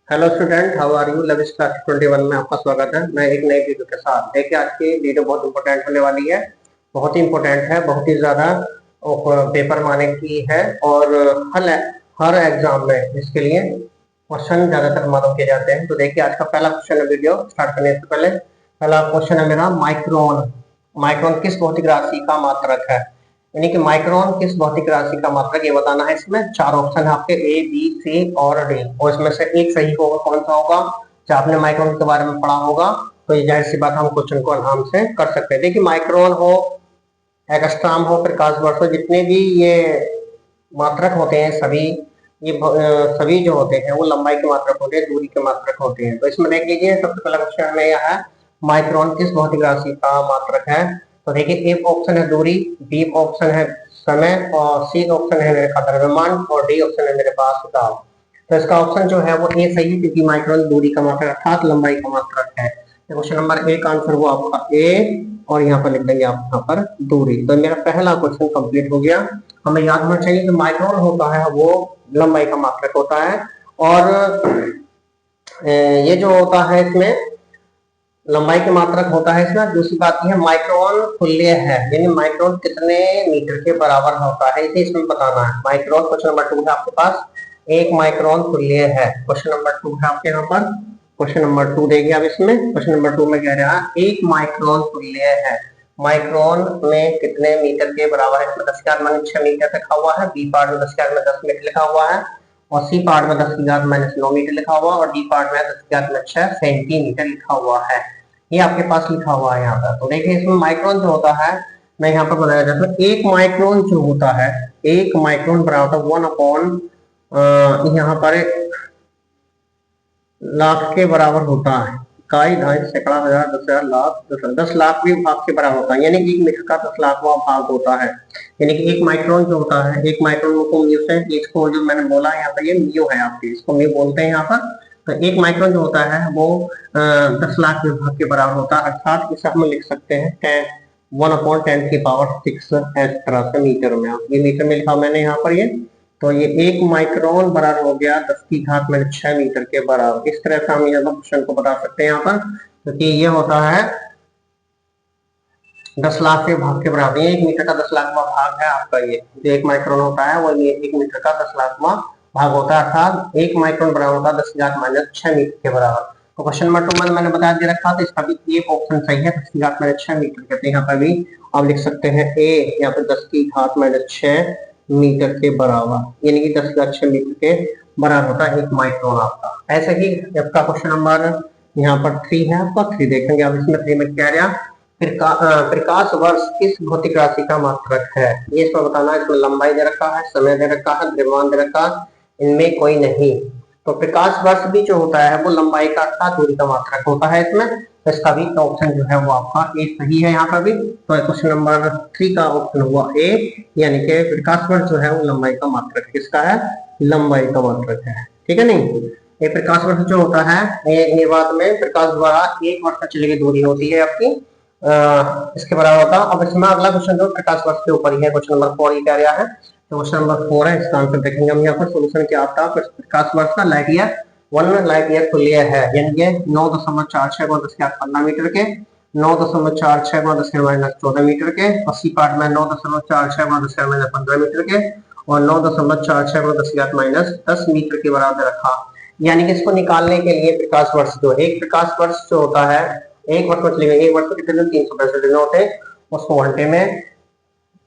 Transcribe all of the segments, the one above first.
Hello student, how are you? Lavish class 21 में आपका स्वागत है। मैं एक नई वीडियो के साथ। देखिए, आज की वीडियो बहुत इंपॉर्टेंट होने वाली है। बहुत ही इंपॉर्टेंट है, बहुत ही ज्यादा पेपर माने की है। और हर हर एग्जाम में इसके लिए क्वेश्चन ज्यादातर मालूम किए जाते हैं। तो देखिए, आज का पहला क्वेश्चन है। वीडियो स्टार्ट करने से पहले पहला क्वेश्चन है मेरा, माइक्रोन। माइक्रोन किस भौतिक राशि का मात्रक है? यानी कि माइक्रोन किस भौतिक राशि का मात्रक, ये बताना है। इसमें चार ऑप्शन है आपके, ए, बी, सी और डी। और इसमें से एक सही होगा। कौन सा होगा? जब आपने माइक्रोन के बारे में पढ़ा होगा तो ये जाहिर सी बात, हम क्वेश्चन को आराम से कर सकते हैं। देखिए, माइक्रोन हो, एंगस्ट्रॉम हो, प्रकाश वर्ष हो, जितने भी ये मात्रक होते हैं सभी, सभी जो होते हैं वो लंबाई के मात्रक होते हैं, दूरी के मात्रक होते हैं। तो इसमें देख लीजिए, सबसे पहला क्वेश्चन में यह है, माइक्रोन किस भौतिक राशि का मात्रक है? तो देखिए, ए ऑप्शन है दूरी, बी ऑप्शन है समय, और सी ऑप्शन है मेरे पास द्रव्यमान, और डी ऑप्शन है मेरे पास दाब। तो इसका ऑप्शन जो है वो ए सही है, क्योंकि माइक्रोन दूरी का मात्रक अर्थात लंबाई का मात्रक है। क्वेश्चन नंबर ए का आंसर हुआ आपका ए, और यहाँ पर लिख देंगे आप यहाँ पर दूरी। तो मेरा पहला क्वेश्चन कंप्लीट हो गया। हमें याद होना चाहिए कि माइक्रोन होता है वो लंबाई का मात्रक होता है। और ये जो होता है इसमें लंबाई के मात्रक होता है। इसमें दूसरी बात यह है, माइक्रोन तुल्य है, यानी माइक्रोन कितने मीटर के बराबर होता है, इसे इसमें बताना है। माइक्रोन क्वेश्चन नंबर 2 है आपके पास, एक माइक्रोन तुल्य है। क्वेश्चन नंबर 2 है आपके यहाँ पर। क्वेश्चन नंबर 2 देखिए अब इसमें, क्वेश्चन नंबर 2 में कह रहा है एक माइक्रोन तुल्य है। माइक्रोन में कितने मीटर के बराबर है? इसमें 10⁻⁶ मीटर लिखा हुआ है, बी पार्ट में 10⁻10 मीटर लिखा हुआ है, और सी पार्ट में 10⁻⁹ मीटर लिखा हुआ है, और डी पार्ट में 10⁻6 सेंटीमीटर लिखा हुआ है। ये आपके पास लिखा हुआ है यहाँ पर। तो देखिए, इसमें माइक्रोन जो होता है, मैं यहाँ पर बताया जाता हूँ, एक माइक्रोन जो होता है, एक माइक्रोन बराबर होता है 1/, यहाँ पर लाख के बराबर होता है। इकाई, ढाई, सैकड़ा, हजार, 10,000, लाख, 10 लाख भी भाग के बराबर होता है। यानी कि 1 मीटर का 10 लाखवां भाग होता है। यानी कि एक माइक्रोन जो होता है, एक माइक्रोन को म्यू से, इसको जो मैंने बोला यहाँ पर, ये म्यू है आपके, इसको म्यू बोलते हैं यहाँ पर। तो एक माइक्रोन जो होता है वो 10 लाख विभाग के बराबर होता है। अर्थात इसे हम लिख सकते हैं 1/10⁶ इस तरह से मीटर में। ये मीटर में लिखा मैंने यहाँ पर ये। तो ये एक माइक्रोन बराबर हो गया 10⁻6 मीटर के बराबर। इस तरह से हम ये क्वेश्चन को बता सकते हैं यहाँ पर, क्योंकि ये होता है 10 लाख के भाग के बराबर। ये 1 मीटर का 10 लाखवां भाग है आपका। ये जो एक माइक्रोन होता है वो ये 1 मीटर का 10 लाखवां भाग होता है, अर्थात 1 माइक्रोन बराबर होता है 10⁻⁶ मीटर के बराबर। तो क्वेश्चन नंबर 2 में मैंने बता दिया रखा, तो इसका भी एक ऑप्शन सही है, 10⁻⁶ मीटर कहते हैं। यहाँ पर भी आप लिख सकते हैं ए, यहाँ पर 10⁻⁶ मीटर के बराबर, यानी कि 10⁻⁶ मीटर के बराबर होता है एक माइक्रोन आपका। ऐसे ही आपका क्वेश्चन नंबर यहाँ पर 3 है आपका। 3 देखेंगे अब इसमें। 3 में क्या रहा, प्रकाश वर्ष किस भौतिक राशि का मात्रक है? ये इसमें बताना है। इसमें लंबाई दे रखा है, समय दे रखा है, द्रव्यमान दे रखा है, इनमें कोई नहीं। तो प्रकाश वर्ष भी जो होता है वो लंबाई का अर्थात दूरी का मात्रक होता है इसमें। तो इसका भी ऑप्शन जो है वो आपका ए सही है यहाँ पर भी। तो क्वेश्चन नंबर 3 का ऑप्शन हुआ ए, यानी कि प्रकाश वर्ष जो है वो लंबाई का मात्रक किसका है? लंबाई का मात्रक है। ठीक है नहीं? ये प्रकाश वर्ष जो होता है, निर्वात में प्रकाश द्वारा 1 वर्ष तक चली गई दूरी होती है आपकी, इसके बराबर होता है। अब इसमें अगला क्वेश्चन जो प्रकाश वर्ष के ऊपर ही है, क्वेश्चन नंबर 4 क्या रहा है? तो क्वेश्चन नंबर 4 है, इसका आंसर देखेंगे हम यहाँ पर। सोल्यूशन क्या आता है? प्रकाश वर्ष का लाइट ईयर 1 लाइट ईयर तुल्य है, यानी कि 9.46 × 10⁻15 मीटर के, 9.46 × 10⁻14 मीटर के, और सी पार्ट में 9.46 × 10⁻15 मीटर के, और 9.46 × 10⁻10 मीटर के बराबर रखा। यानी कि इसको निकालने के लिए प्रकाश वर्ष जो, एक प्रकाश वर्ष जो होता है, एक वर्ष में चलेगा, एक वर्ष में कितने दिन? 365 दिन होते हैं। उसको घंटे में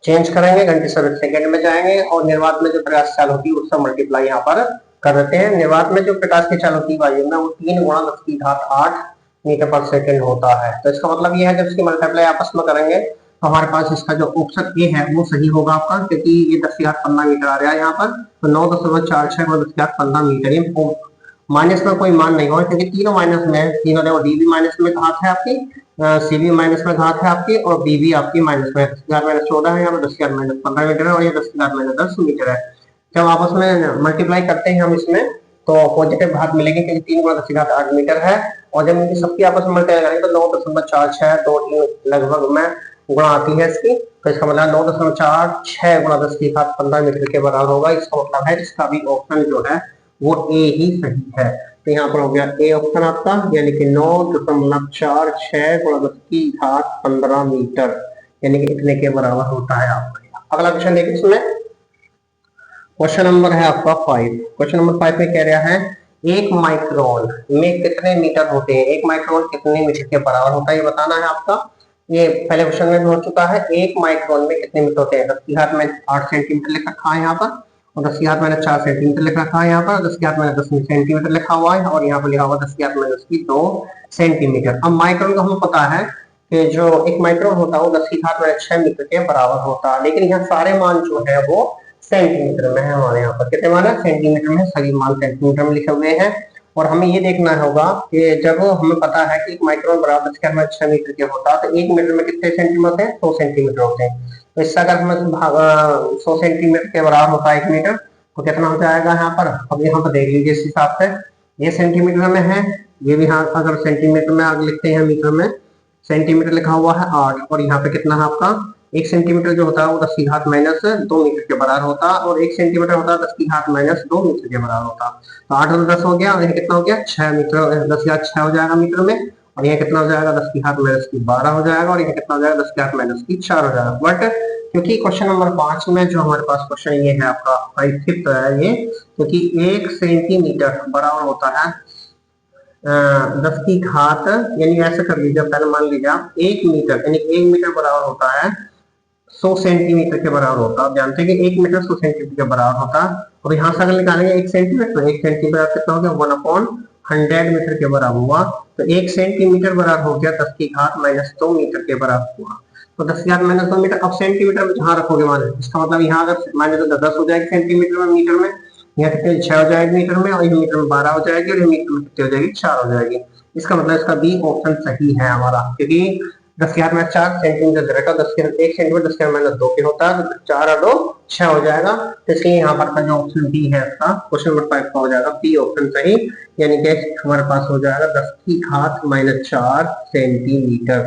चेंज करेंगे, घंटे से सेकंड में जाएंगे, और निर्वात में जो प्रकाश चाल होती है उसका मल्टीप्लाई यहाँ पर कर देते हैं। निर्वात में जो प्रकाश की चाल होती है वायु में, वो 3 × 10⁸ मीटर पर सेकंड होता है। तो इसका मतलब ये है, जब इसकी मल्टीप्लाई आपस में करेंगे तो हमारे पास इसका जो ऑप्शन ए है वो सही होगा आपका, क्योंकि ये 10⁻15 मीटर आ रहा है यहाँ पर। तो 9.46 × 10⁻15 मीटर, ये माइनस में कोई मान नहीं होगा, क्योंकि तीनों माइनस में, तीनों देखो, डी भी माइनस में घात है आपकी, सी भी माइनस में घात है आपकी, और बी भी आपकी माइनस में। 10⁻14 है यहाँ पर, 10⁻15 मीटर है, और ये 10⁻10 मीटर है। जब आपस में मल्टीप्लाई करते हैं हम इसमें, तो पॉजिटिव भाग मिलेंगे, क्योंकि 3 × 10⁸ मीटर है। और जब इनकी सबकी आपस में मल्टीप्लाई करेंगे तो 9.4623 लगभग में गुणा आती है इसकी। तो इसका मतलब 9.46 × 10⁻15 मीटर के बराबर होगा। इसका मतलब है इसका भी ऑप्शन जो है वो ए ही सही है। तो यहाँ पर हो गया ए ऑप्शन आपका, यानी कि 9.46 गुणा 10 की घात 15 मीटर, यानी कि इतने के बराबर होता है आपका। अगला क्वेश्चन देखिए, इसमें क्वेश्चन नंबर है आपका 5। क्वेश्चन नंबर 5 में कह रहा है एक माइक्रोन में कितने मीटर होते हैं, एक माइक्रोन कितने मीटर के बराबर होता है ये बताना है आपका। ये पहले क्वेश्चन में भी हो चुका है, एक माइक्रोन में कितने मीटर होते हैं। 10 की घात में 8 सेंटीमीटर लिख रखा है यहाँ पर, और 10 की घात मैंने 4 सेंटीमीटर लिख रखा है यहाँ पर, 10 की घात मैंने 10 सेंटीमीटर लिखा हुआ है, और यहाँ पर लिखा हुआ 10 की घात मैंने 2 सेंटीमीटर। अब माइक्रोन का हमें पता है कि जो एक माइक्रोन होता है वो 10 की घात में 6 मीटर के बराबर होता है, लेकिन यहाँ सारे मान जो है वो सेंटीमीटर में है। हमारे यहाँ पर कितने मान है, सेंटीमीटर में, सभी मान सेंटीमीटर में लिखे हुए हैं। और हमें ये देखना होगा कि जब हमें पता है कि एक माइक्रोन बराबर 6 मीटर के होता है, तो 1 मीटर में कितने सेंटीमीटर होते हैं, 100 सेंटीमीटर होते हैं। तो इससे अगर हमें 100 सेंटीमीटर के बराबर होता है 1 मीटर, तो कितना हो जाएगा यहाँ पर। अब यहाँ पर देख लीजिए, इस हिसाब से ये सेंटीमीटर में है, ये भी यहाँ अगर सेंटीमीटर में आगे लिखते हैं, मीटर में सेंटीमीटर लिखा हुआ है 8, और यहाँ पे कितना है आपका 1 सेंटीमीटर जो होता है वो 10 की घात माइनस 2 मीटर के बराबर होता है, और 1 सेंटीमीटर होता है 10 की घात माइनस 2 मीटर के बराबर होता है। तो 8 और 10 हो गया, और ये कितना हो गया 6 मीटर, 10 की घात 6 हो जाएगा मीटर में, और ये कितना हो जाएगा 10 की घात माइनस 12 हो जाएगा, और ये कितना हो जाएगा 10 की घात माइनस 4 हो जाएगा। बट क्योंकि क्वेश्चन नंबर 5 में जो हमारे पास क्वेश्चन ये है आपका 5th है ये, क्योंकि 1 सेंटीमीटर बराबर होता है 10 की घात, यानी ऐसे कर लीजिए, पहले मान लीजिए आप 1 मीटर, यानी 1 मीटर बराबर होता है 100 सेंटीमीटर के बराबर होता है। आप जानते हैं कि 1 मीटर 100 सेंटीमीटर के बराबर होता है, और यहाँ से अगर निकालेंगे 1 सेंटीमीटर, तो 1 सेंटीमीटर कितना हो गया 1/100 मीटर के बराबर हुआ। तो 1 सेंटीमीटर बराबर हो गया 10 की घात माइनस 2 मीटर के बराबर हुआ। तो 10 की घात माइनस 2 मीटर, अब सेंटीमीटर में जहाँ रखोगे मान, इसका मतलब यहाँ अगर माइनस 10 हो जाएगी सेंटीमीटर में, मीटर में यहाँ कितने 6 हो जाएगी मीटर में, और ये मीटर में 12 हो जाएगी, और ये मीटर में कितनी हो जाएगी 4 हो जाएगी। इसका मतलब इसका बी ऑप्शन सही है हमारा, क्योंकि 10 की घात में 4 सेंटीमीटर दे रखा, 1 सेंटीमीटर 10 की घात में 2 के होता है, तो 4 और 2 6 हो जाएगा। तो इसलिए यहाँ पर जो ऑप्शन बी है इसका क्वेश्चन नंबर 5 का हो जाएगा बी ऑप्शन सही, यानी कि हमारे पास हो जाएगा 10 की घात माइनस 4 सेंटीमीटर।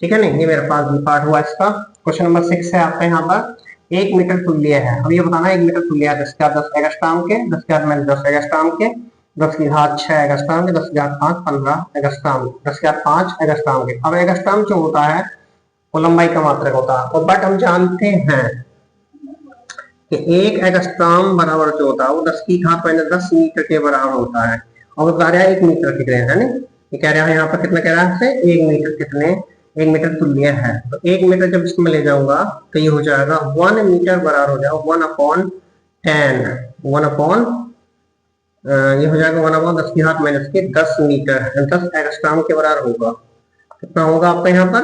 ठीक है, नहीं ये मेरे पास बी पार्ट हुआ इसका। क्वेश्चन नंबर 6 है आपका, यहाँ पर 1 मीटर तुल्य है। अब ये बताना है 1 मीटर तुल्य है 10 की घात 10 एगस्ट्राम के, 10 की घात माइनस 10 एगस्ट्राम के, 10 की घात 6 एगस्ट्राम के, 10 की घात 5 15 एगस्ट्राम, 10 की घात 5 एगस्ट्राम के। अब एगस्ट्राम जो होता है वो लंबाई का मात्रक होता है, और बट हम जानते हैं कि 1 एगस्ट्राम बराबर जो होता है वो 10 की घात माइनस 10 मीटर के बराबर होता है। और बता रहा है 1 मीटर कितने है ना, ये कह रहा है यहाँ पर कितना कह रहा है 1 मीटर कितने, 1 मीटर तुल्य है। तो 1 मीटर जब इसमें ले जाऊंगा तो ये हो जाएगा 1 मीटर बराबर हो जाएगा 1/10, 1 ये हो जाएगा 1/10 की घात माइनस के 10 मीटर, 10 एगस्ट्राम के बराबर होगा। कितना होगा आपका यहाँ पर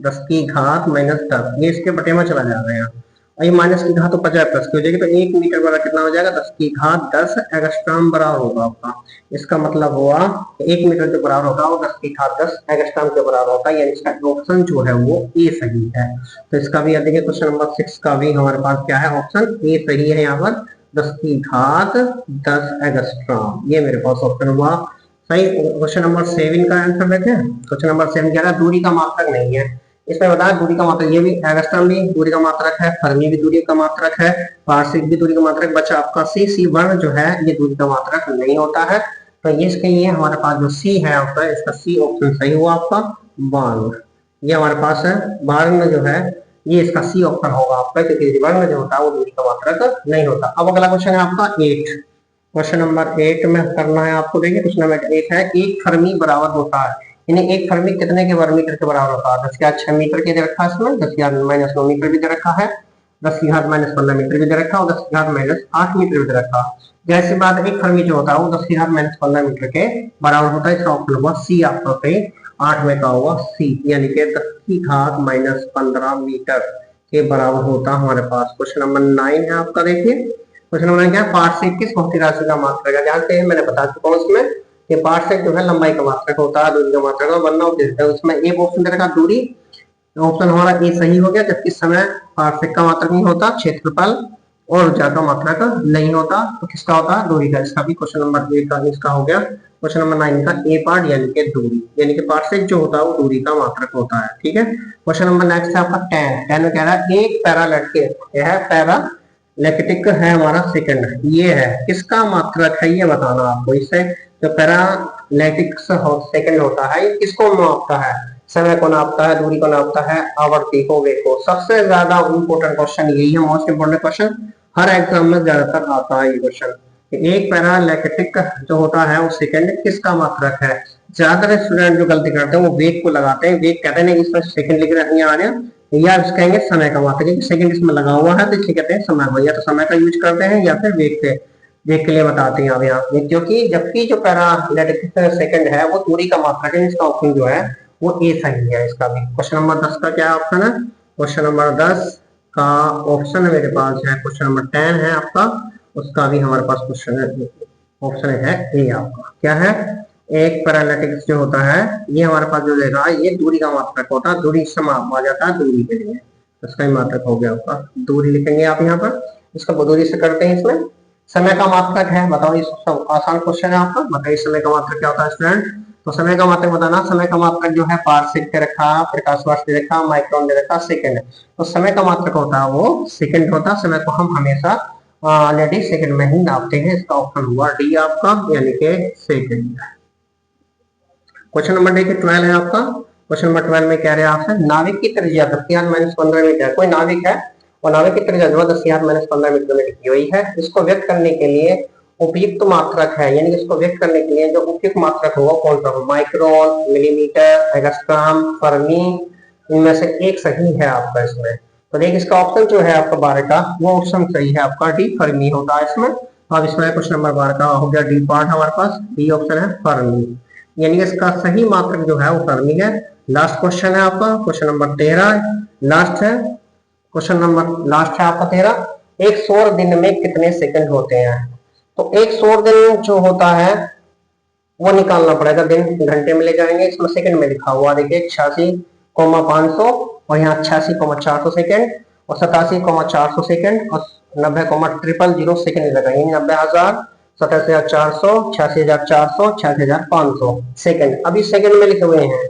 10 की घात माइनस 10, ये इसके बटे में चला जाएगा यहाँ, और ये माइनस की घात तो 50 प्लस की हो जाएगी, तो 1 मीटर बराबर कितना हो जाएगा 10 की घात 10 एगस्ट्राम बराबर होगा आपका। इसका मतलब हुआ 1 मीटर जो बराबर होगा वो 10 की घात 10 एगस्ट्राम के बराबर होता है, यानी इसका ऑप्शन जो है वो ए सही है। तो इसका भी देखिए क्वेश्चन नंबर 6 का भी हमारे पास क्या है, ऑप्शन ए सही है। यहाँ पर 10 की घात 10 एगस्ट्राम, ये मेरे पास ऑप्शन हुआ सही। क्वेश्चन नंबर 7 का आंसर देखें। क्वेश्चन नंबर 7 क्या है, दूरी का मात्रक नहीं है। इसमें बताया दूरी का मात्रक, ये भी एगस्ट्राम भी दूरी का मात्रक है, फर्मी भी दूरी का मात्रक है, पार्शिक भी दूरी का मात्रक, बचा आपका सी वर्ण जो है ये दूरी का मात्रक नहीं होता है। तो ये इसके लिए हमारे पास जो सी है आपका, इसका सी ऑप्शन सही हुआ आपका वर्ण, ये हमारे पास है वर्ण जो है ये इसका सी ऑप्शन होगा आपका, क्योंकि वर्ण जो होता है वो दूरी का मात्रक नहीं होता। अब अगला क्वेश्चन है आपका 8। क्वेश्चन नंबर 8 में करना है आपको, देखिए क्वेश्चन नंबर 8 है 1 फर्मी बराबर होता है, यानी 1 फर्मी कितने के वर्ग मीटर के बराबर होता है। 10 की घात 6 मीटर के दे रखा है इसमें, 10 की घात माइनस 9 मीटर भी दे रखा है, 10 की घात माइनस 15 मीटर भी दे रखा है, और 10 की घात माइनस 8 मीटर भी दे रखा है। जैसी बात है 1 फर्मी जो होता है वो 10 की घात माइनस 15 मीटर के बराबर होता है, इसका ऑप्शन हुआ सी आपका सही, 8 में का हुआ सी, यानी कि 10 की घात माइनस 15 मीटर के बराबर होता है हमारे पास। क्वेश्चन नंबर 9 है आपका, देखिए क्वेश्चन नंबर क्या है, पार्शिक किस भौतिक राशि का मात्रक है। जानते हैं मैंने बता चुका हूँ इसमें कि पार्शिक जो है लंबाई का मात्रक होता है, दूरी का मात्रक बनना होता है। उसमें एक ऑप्शन दे रखा दूरी, ऑप्शन हमारा ए सही हो गया, जबकि समय पार्शिक का मात्रक नहीं होता, क्षेत्रफल और ऊर्जा का मात्रक नहीं होता, तो किसका होता है दूरी का। इसका भी क्वेश्चन नंबर 1 का इसका हो गया क्वेश्चन नंबर 9 का ए पार्ट, यानी कि दूरी, यानी कि पार्शिक जो होता है वो दूरी का मात्रक होता है। ठीक है, क्वेश्चन नंबर नेक्स्ट है आपका 10 में कह रहा है एक पैरा लड़के, यह है पैरा लैक्टिक है हमारा सेकंड, ये है किसका मात्रक है ये बताना आपको। इससे जो पैरालैक्टिक सेकंड होता है ये किसको मापता है, समय को नापता है, दूरी को नापता है, आवर्ती को, वेग को। सबसे ज्यादा इंपॉर्टेंट क्वेश्चन यही है, मोस्ट इंपोर्टेंट क्वेश्चन, हर एग्जाम में ज्यादातर आता है ये क्वेश्चन। एक पैरालैक्टिक जो होता है वो सेकंड किसका मात्रक है। ज्यादातर स्टूडेंट जो गलती करते हैं वो वेग को लगाते हैं, वेग कहते हैं इसमें सेकंड लिख रहे हैं आ रहे हैं, या कहेंगे समय का मात्रक, क्योंकि सेकंड इसमें लगा हुआ है तो इसे कहते हैं समय को, या तो समय का यूज करते हैं या फिर वेग के, वेग के लिए बताते हैं अब यहाँ, क्योंकि जबकि जो पैरालैक्टिक सेकंड है वो दूरी का मात्रक है। इसका ऑप्शन जो है वो ए सही है इसका भी। क्वेश्चन नंबर 10 का क्या ऑप्शन है, क्वेश्चन नंबर 10 का ऑप्शन मेरे पास है, क्वेश्चन नंबर 10 है आपका, उसका भी हमारे पास क्वेश्चन है, ऑप्शन है ए आपका। क्या है, एक पैरालैक्टिक जो होता है ये हमारे पास जो देगा ये दूरी का मात्रक होता है, दूरी से मापा जाता है दूरी के लिए, इसका ही मात्रक हो गया आपका, दूरी लिखेंगे आप यहाँ पर, इसका दूरी से करते हैं। इसमें समय का मात्रक है, बताओ, ये सब आसान क्वेश्चन है आपका, बताइए समय का मात्रक क्या होता है स्टूडेंट। तो समय का मात्रक बताना, समय का मात्रक जो है पारसेक दे रखा, प्रकाश वर्ष दे रखा, माइक्रोन दे रखा, सेकंड। तो समय का मात्रक होता है वो सेकंड होता है, समय को हम हमेशा ऑलरेडी सेकंड में ही नापते हैं। इसका ऑप्शन हुआ डी आपका, यानी कि सेकंड। क्वेश्चन नंबर देखिए 12 है आपका। क्वेश्चन नंबर 12 में कह रहे हैं आपसे, नाविक की त्रिज्या 10⁻15 मीटर है। कोई नाविक है और नाविक की त्रिज्या जो है 10⁻15 मीटर में लिखी हुई है। इसको व्यक्त करने के लिए उपयुक्त मात्रक है, यानी इसको व्यक्त करने के लिए जो उपयुक्त मात्रक होगा कौन सा हो, माइक्रोन, मिलीमीटर, एंगस्ट्रॉम, फर्मी, इनमें से एक सही है आपका इसमें। तो देखिए इसका ऑप्शन जो है आपका 12 का वो ऑप्शन सही है आपका, डी फर्मी होता है इसमें। अब इसमें क्वेश्चन नंबर 12 का हो गया डी पार्ट हमारे पास, डी ऑप्शन है फर्मी, यानी इसका सही मात्रक जो है वो फर्मी है। लास्ट क्वेश्चन है आपका, क्वेश्चन नंबर 13 लास्ट है, क्वेश्चन नंबर लास्ट है आपका 13। एक सौर दिन में कितने सेकंड होते हैं। तो एक सौर दिन जो होता है वो निकालना पड़ेगा, दिन घंटे में ले जाएंगे, इसमें सेकंड में लिखा हुआ देखिए 86,500 और यहाँ 86,400 सेकंड और 87,400 सेकंड और 90,000 सेकंड लगाएंगे, 90,000, 87,400, 86,400, 86,500 सेकंड। अभी सेकंड में लिखे हुए हैं।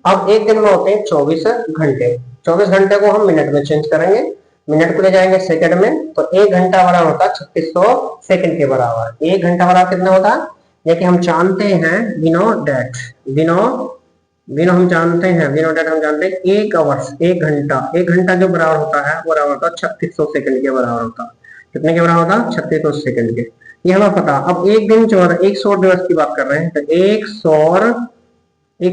अब एक दिन में होते हैं 24 घंटे, 24 घंटे को हम मिनट में चेंज करेंगे, मिनट को ले जाएंगे सेकंड में, तो एक घंटा बराबर होता है 3600 सेकंड के बराबर। एक घंटा बराबर कितना होता है, देखिए हम जानते हैं बिनो डेट, बिनो हम जानते हैं, बिनो डेट हम जानते हैं एक आवर्स, एक घंटा जो बराबर होता है वो बराबर होता है 3600 सेकंड के बराबर होता है। कितने के बराबर होता है, 3600 सेकंड के, ये हमें पता। अब एक दिन जो है एक सौर दिवस की बात कर रहे हैं, तो एक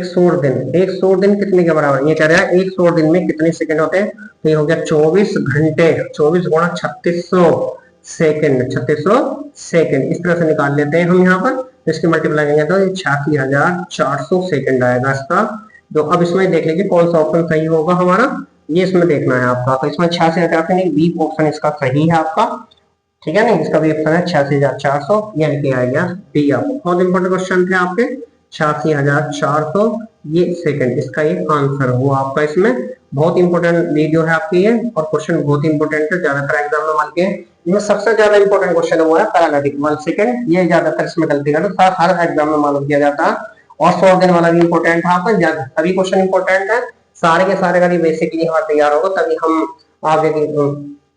सौर दिन कितने के बराबर, ये कह रहा है एक सौर दिन में कितने सेकंड होते हैं, तो ये हो गया 24 घंटे, 24 गुणा 3600 सेकंड, 3600 सेकंड, इस तरह से निकाल लेते हैं हम यहाँ पर। इसकी मल्टीप्लाई करेंगे तो 86,400 सेकंड आएगा इसका। तो अब इसमें देख लीजिए कौन सा ऑप्शन सही होगा हमारा, ये इसमें देखना है आपका। तो इसमें 86,000 से नहीं, बी ऑप्शन इसका सही है आपका, ठीक है नहीं, इसका भी ऑप्शन है 86,400, यानी कि आएगा डी आपको। बहुत इंपॉर्टेंट क्वेश्चन थे आपके, 86,400 ये सेकंड, इसका ये आंसर हुआ आपका। इसमें बहुत इंपॉर्टेंट वीडियो है आपकी ये, और क्वेश्चन बहुत इंपॉर्टेंट है, ज्यादातर एग्जाम में मान के इनमें सबसे ज्यादा इंपॉर्टेंट क्वेश्चन हुआ है पैरालैक्टिक 1 सेकंड, ये ज्यादातर इसमें गलती करते हैं, हर एग्जाम में मालूम किया जाता है। और 100 दिन वाला भी इंपॉर्टेंट है आपका, सभी क्वेश्चन इंपॉर्टेंट है, सारे के सारे का बेसिकली हमारा तैयार होगा, तभी हम आगे की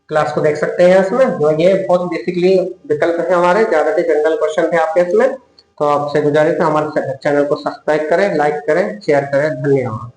क्लास को देख सकते हैं इसमें। ये बहुत बेसिकली विकल्प है हमारे, ज्यादातर जनरल क्वेश्चन थे आपके इसमें। तो आपसे गुजारिश है हमारे चैनल को सब्सक्राइब करें, लाइक करें, शेयर करें। धन्यवाद।